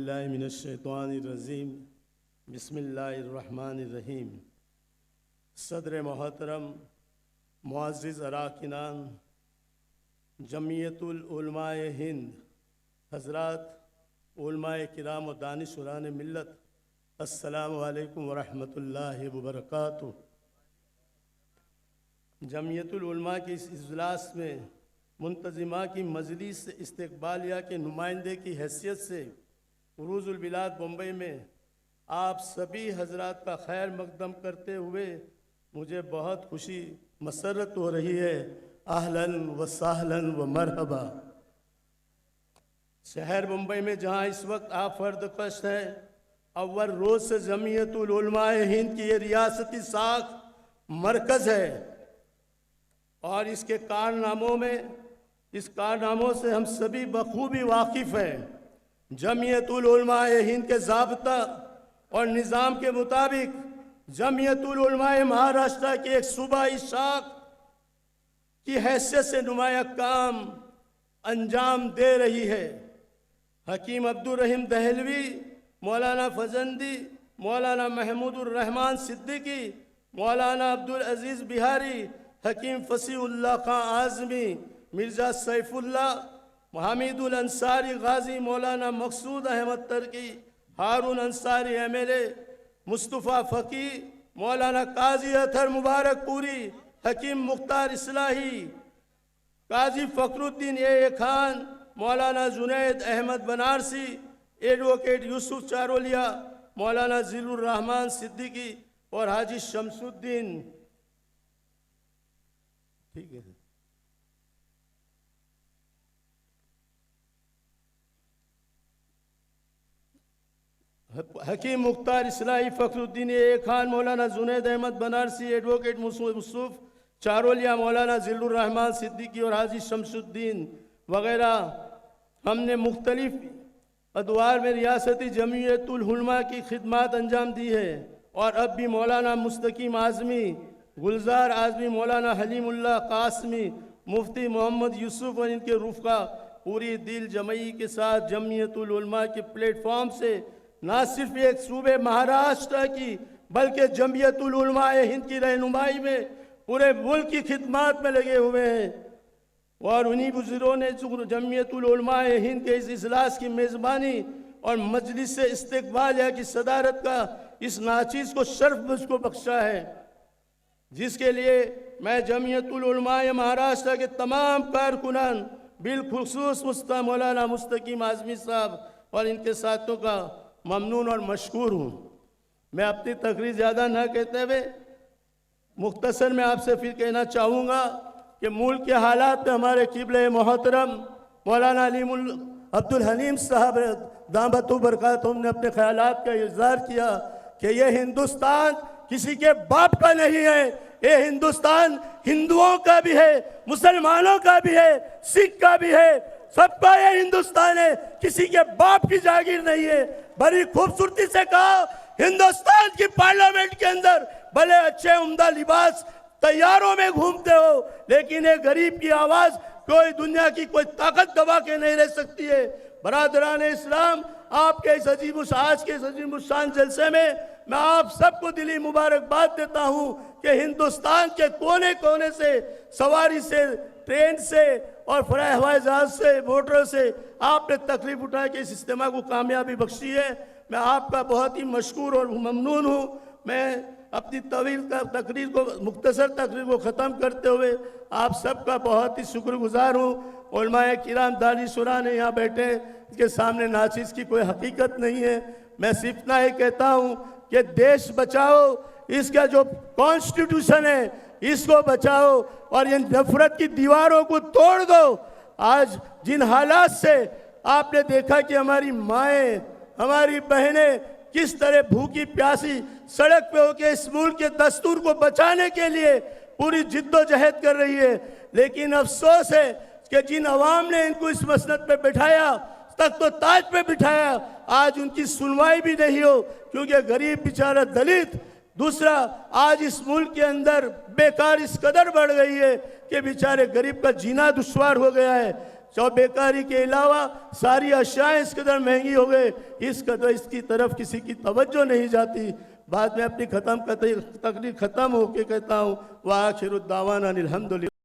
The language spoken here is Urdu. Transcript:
باللہ من الشیطان الرجیم بسم اللہ الرحمن الرحیم۔ صدر محترم، معزز اراکینان، جمعیت العلماء ہند، حضرات علماء کرام و دانشوران ملت، السلام علیکم ورحمۃ اللہ وبرکاتہ۔ جمعیت العلماء کی اس اجلاس میں منتظمہ کی مجلس استقبالیہ کے نمائندے کی حیثیت سے عروج البلاد بمبئی میں آپ سبھی حضرات کا خیر مقدم کرتے ہوئے مجھے بہت خوشی مسرت ہو رہی ہے۔ اہلاً و سہلاً و مرحبا۔ شہر بمبئی میں جہاں اس وقت آپ فرد کش ہیں، اول روز سے جمعیت العلماء ہند کی یہ ریاستی ساکھ مرکز ہے اور اس کے کارناموں سے ہم سبھی بخوبی واقف ہیں۔ جمعیت العلماء ہند کے ضابطہ اور نظام کے مطابق جمعیت العلماء مہاراشٹر کی ایک صوبائی شاخ کی حیثیت سے نمایاں کام انجام دے رہی ہے۔ حکیم عبدالرحیم دہلوی، مولانا فزندی، مولانا محمود الرحمان صدیقی، مولانا عبدالعزیز بہاری، حکیم فصیح اللہ خان اعظمی، مرزا سیف اللہ، حمید الانصاری غازی، مولانا مقصود احمد ترکی، ہارون انصاری MLA، مصطفیٰ فقی، مولانا قاضی اطہر مبارک پوری، حکیم مختار اصلاحی، قاضی فخر الدین اے خان، مولانا جنید احمد بنارسی، ایڈوکیٹ یوسف چارولیا، مولانا ذیل الرحمان صدیقی اور حاجی شمس الدین۔ ٹھیک ہے، حکیم مختار اصلاحی، فخر الدین اے خان، مولانا جنید احمد بنارسی، ایڈوکیٹ یوسف چارولیا، مولانا ذیل الرحمان صدیقی اور حاجی شمس الدین وغیرہ۔ ہم نے مختلف ادوار میں ریاستی جمعیت العلماء کی خدمات انجام دی ہے اور اب بھی مولانا مستقیم اعظمی، گلزار اعظمی، مولانا حلیم اللہ قاسمی، مفتی محمد یوسف اور ان کے رفقا پوری دل جمعی کے ساتھ جمعیت العلماء کے پلیٹ فارم سے نہ صرف ایک صوبے مہاراشٹر کی بلکہ جمعیت العلماء ہند کی رہنمائی میں پورے ملک کی خدمات میں لگے ہوئے ہیں، اور انہی بزرگوں نے جمعیت العلماء ہند کے اس اجلاس کی میزبانی اور مجلس استقبالیہ کی صدارت کا اس ناچیز کو شرف مجھ کو بخشا ہے، جس کے لیے میں جمعیت العلماء مہاراشٹر کے تمام کارکنان، بالخصوص مولانا مستقیم اعظمی صاحب اور ان کے ساتھوں کا ممنون اور مشکور ہوں۔ میں اپنی تقریر زیادہ نہ کہتے ہوئے مختصر میں آپ سے پھر کہنا چاہوں گا کہ ملک کے حالات میں ہمارے قبلہ محترم مولانا عبدالحلیم صاحب دامت برکاتہم نے اپنے خیالات کا اظہار کیا کہ یہ ہندوستان کسی کے باپ کا نہیں ہے، یہ ہندوستان ہندوؤں کا بھی ہے، مسلمانوں کا بھی ہے، سکھ کا بھی ہے، سب کا یہ ہندوستان ہے، کسی کے باپ کی جاگیر نہیں ہے۔ بڑی خوبصورتی سے کہا، ہندوستان کی پارلیمنٹ کے اندر بھلے اچھے عمدہ لباس طیاروں میں گھومتے ہو، لیکن ایک غریب کی آواز کوئی دنیا کی کوئی طاقت دبا کے نہیں رہ سکتی ہے۔ برادران اسلام، آپ کے اس آج کے اس عظیم الشان جلسے میں میں آپ سب کو دلی مبارکباد دیتا ہوں کہ ہندوستان کے کونے کونے سے، سواری سے، ٹرین سے اور فضائی ہوائی جہاز سے، موٹر سے آپ نے تکلیف اٹھا کے اس اجتماع کو کامیابی بخشی ہے۔ میں آپ کا بہت ہی مشکور اور ممنون ہوں۔ میں اپنی مختصر تقریر کو ختم کرتے ہوئے آپ سب کا بہت ہی شکر گزار ہوں۔ علماء کرام دانشوران یہاں بیٹھے، اس کے سامنے ناچیز کی کوئی حقیقت نہیں ہے۔ میں صرف اتنا ہی کہتا ہوں کہ دیش بچاؤ، اس کا جو کانسٹیٹیوشن ہے اس کو بچاؤ اور یہ نفرت کی دیواروں کو توڑ دو۔ آج جن حالات سے آپ نے دیکھا کہ ہماری مائیں، ہماری بہنیں کس طرح بھوکی پیاسی سڑک پہ ہو کے اس ملک کے دستور کو بچانے کے لیے پوری جد و جہد کر رہی ہے، لیکن افسوس ہے کہ جن عوام نے ان کو اس مسند پہ بٹھایا، تخت و تاج پہ بٹھایا، آج ان کی سنوائی بھی نہیں ہو، کیونکہ غریب بیچارہ دلت۔ دوسرا، آج اس ملک کے اندر بیکار اس قدر بڑھ گئی ہے کہ بیچارے غریب کا جینا دشوار ہو گیا ہے۔ اور بیکاری کے علاوہ ساری اشیاء اس قدر مہنگی ہو گئے، اس کی طرف کسی کی توجہ نہیں جاتی۔ بعد میں اپنی تقریر ختم ہو کے کہتا ہوں وآخر الدعوانا الحمدللہ۔